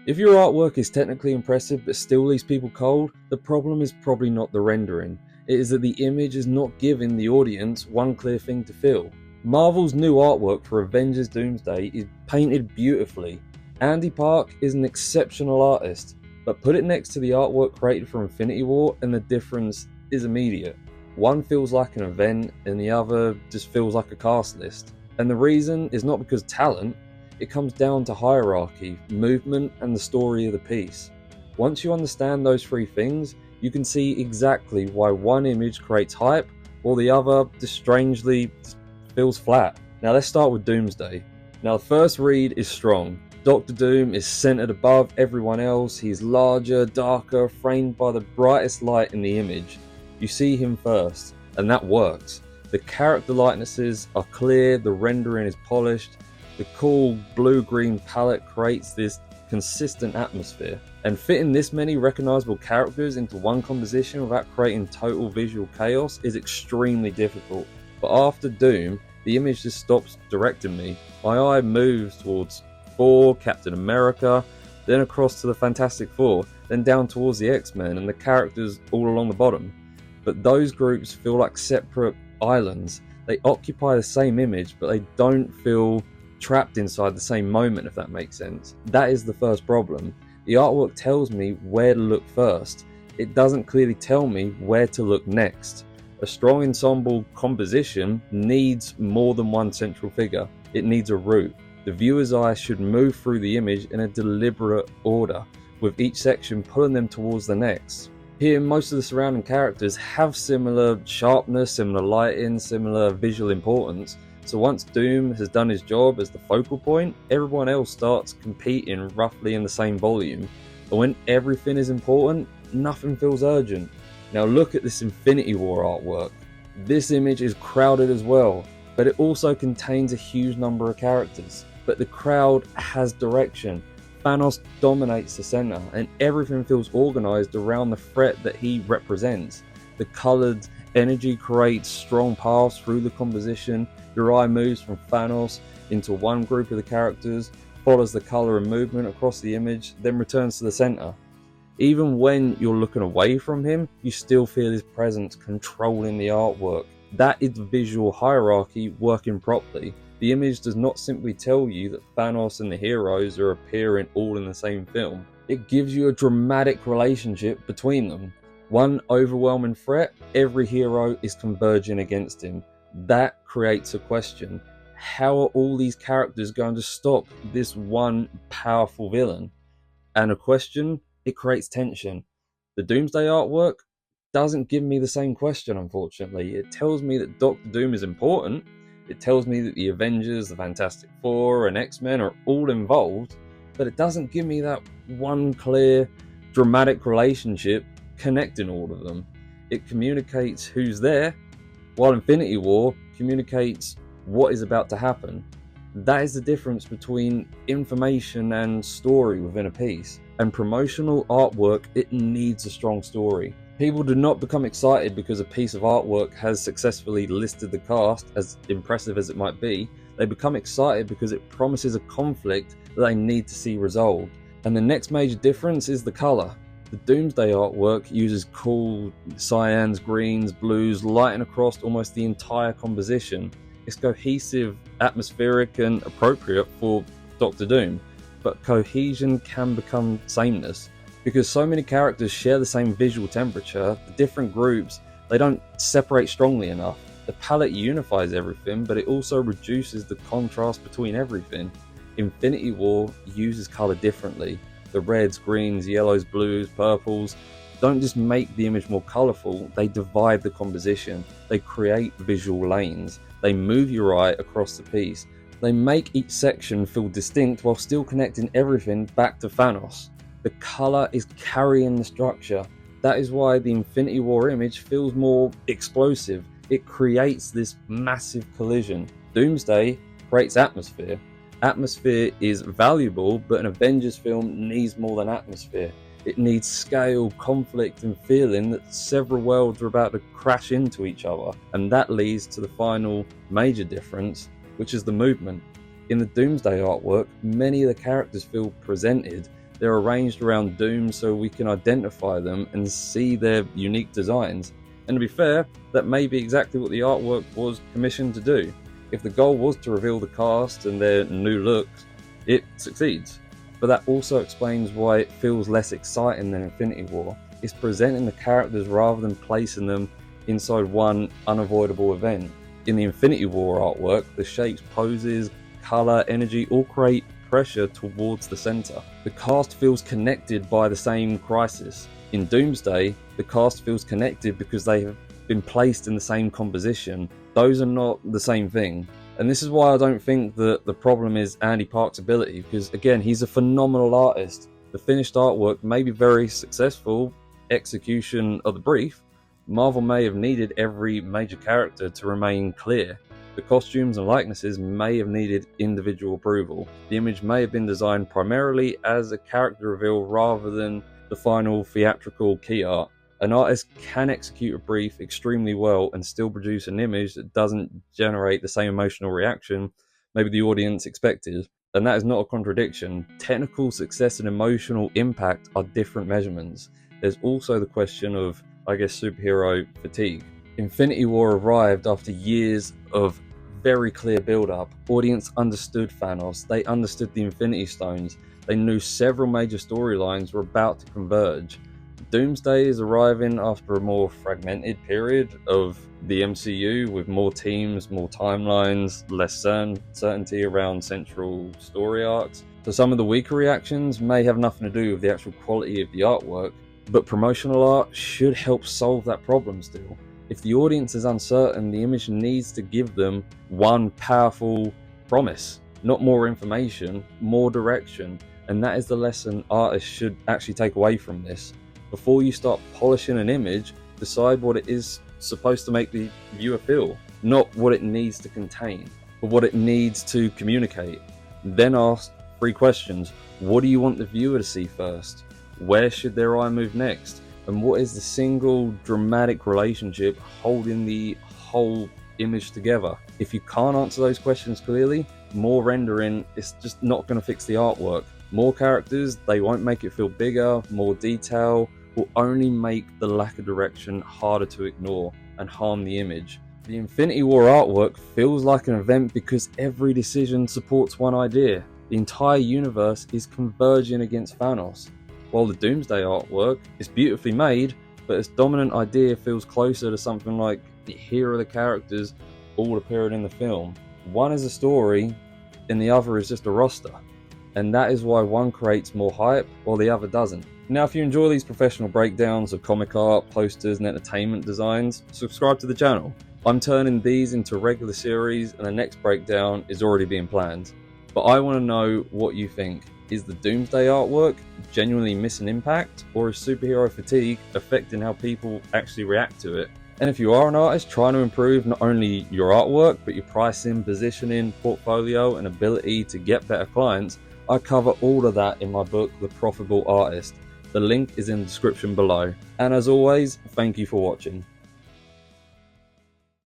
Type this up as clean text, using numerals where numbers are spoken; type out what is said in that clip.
If your artwork is technically impressive but still leaves people cold, the problem is probably not the rendering. It is that the image is not giving the audience one clear thing to feel. Marvel's new artwork for Avengers Doomsday is painted beautifully. Andy Park is an exceptional artist, but put it next to the artwork created for Infinity War and the difference is immediate. One feels like an event and the other just feels like a cast list. And the reason is not because talent, it comes down to hierarchy, movement, and the story of the piece. Once you understand those three things, you can see exactly why one image creates hype while the other just strangely feels flat. Now let's start with Doomsday. Now the first read is strong. Doctor Doom is centered above everyone else. He's larger, darker, framed by the brightest light in the image. You see him first, and that works. The character likenesses are clear, the rendering is polished. The cool blue-green palette creates this consistent atmosphere, and fitting this many recognizable characters into one composition without creating total visual chaos is extremely difficult. But after Doom, the image just stops directing me. My eye moves towards Thor, Captain America, then across to the Fantastic Four, then down towards the X-Men and the characters all along the bottom. But those groups feel like separate islands. They occupy the same image, but they don't feel trapped inside the same moment, if that makes sense. That is the first problem. The artwork tells me where to look first. It doesn't clearly tell me where to look next. A strong ensemble composition needs more than one central figure. It needs a route. The viewer's eye should move through the image in a deliberate order, with each section pulling them towards the next. Here, most of the surrounding characters have similar sharpness, similar lighting, similar visual importance. So once Doom has done his job as the focal point, everyone else starts competing roughly in the same volume. But when everything is important, nothing feels urgent. Now look at this Infinity War artwork. This image is crowded as well, but it also contains a huge number of characters. But the crowd has direction. Thanos dominates the center, and everything feels organized around the threat that he represents. The colored energy creates strong paths through the composition. Your eye moves from Thanos into one group of the characters, follows the color and movement across the image, then returns to the center. Even when you're looking away from him, you still feel his presence controlling the artwork. That is visual hierarchy working properly. The image does not simply tell you that Thanos and the heroes are appearing all in the same film. It gives you a dramatic relationship between them. One overwhelming threat, every hero is converging against him. That creates a question. How are all these characters going to stop this one powerful villain? And a question, it creates tension. The Doomsday artwork doesn't give me the same question, unfortunately. It tells me that Doctor Doom is important. It tells me that the Avengers, the Fantastic Four, and X-Men are all involved, but it doesn't give me that one clear, dramatic relationship connecting all of them. It communicates who's there, while Infinity War communicates what is about to happen. That is the difference between information and story within a piece. And promotional artwork, it needs a strong story. People do not become excited because a piece of artwork has successfully listed the cast, as impressive as it might be. They become excited because it promises a conflict that they need to see resolved. And the next major difference is the color. The Doomsday artwork uses cool cyans, greens, blues, lighting across almost the entire composition. It's cohesive, atmospheric, and appropriate for Doctor Doom. But Cohesion can become sameness. Because so many characters share the same visual temperature, the different groups, they don't separate strongly enough. The palette unifies everything, but it also reduces the contrast between everything. Infinity War uses color differently. The reds, greens, yellows, blues, purples don't just make the image more colorful, they divide the composition. They create visual lanes. They move your eye across the piece. They make each section feel distinct while still connecting everything back to Thanos. The color is carrying the structure. That is why the Infinity War image feels more explosive. It creates this massive collision. Doomsday creates atmosphere. Atmosphere is valuable, but an Avengers film needs more than atmosphere. It needs scale, conflict, and feeling that several worlds are about to crash into each other. And that leads to the final major difference, which is the movement. In the Doomsday artwork, many of the characters feel presented. They're arranged around Doom so we can identify them and see their unique designs. And to be fair, that may be exactly what the artwork was commissioned to do. If the goal was to reveal the cast and their new looks, it succeeds. But that also explains why it feels less exciting than Infinity War. It's presenting the characters rather than placing them inside one unavoidable event. In the Infinity War artwork, the shapes, poses, colour, energy all create pressure towards the centre. The cast feels connected by the same crisis. In Doomsday, the cast feels connected because they have been placed in the same composition. Those are not the same thing. And this is why I don't think that the problem is Andy Park's ability, because again, he's a phenomenal artist. The finished artwork may be very successful, execution of the brief. Marvel may have needed every major character to remain clear. The costumes and likenesses may have needed individual approval. The image may have been designed primarily as a character reveal rather than the final theatrical key art. An artist can execute a brief extremely well and still produce an image that doesn't generate the same emotional reaction maybe the audience expected. And that is not a contradiction. Technical success and emotional impact are different measurements. There's also the question of, I guess, superhero fatigue. Infinity War arrived after years of very clear build-up. Audience understood Thanos, they understood the Infinity Stones, they knew several major storylines were about to converge. Doomsday is arriving after a more fragmented period of the MCU with more teams, more timelines, less certainty around central story arcs. So some of the weaker reactions may have nothing to do with the actual quality of the artwork, but promotional art should help solve that problem still. If the audience is uncertain, the image needs to give them one powerful promise, not more information, more direction. And that is the lesson artists should actually take away from this. Before you start polishing an image, decide what it is supposed to make the viewer feel, not what it needs to contain, but what it needs to communicate. Then ask 3 questions. What do you want the viewer to see first? Where should their eye move next? And what is the single dramatic relationship holding the whole image together? If you can't answer those questions clearly, more rendering is just not going to fix the artwork. More characters, they won't make it feel bigger. More detail will only make the lack of direction harder to ignore and harm the image. The Infinity War artwork feels like an event because every decision supports one idea. The entire universe is converging against Thanos. While the Doomsday artwork is beautifully made, but its dominant idea feels closer to something like here are the characters all appearing in the film. One is a story and the other is just a roster. And that is why one creates more hype while the other doesn't. Now, if you enjoy these professional breakdowns of comic art, posters and entertainment designs, subscribe to the channel. I'm turning these into a regular series and the next breakdown is already being planned. But I want to know what you think. Is the Doomsday artwork genuinely missing impact, or is superhero fatigue affecting how people actually react to it? And if you are an artist trying to improve not only your artwork, but your pricing, positioning, portfolio, and ability to get better clients, I cover all of that in my book, The Profitable Artist. The link is in the description below. And as always, thank you for watching.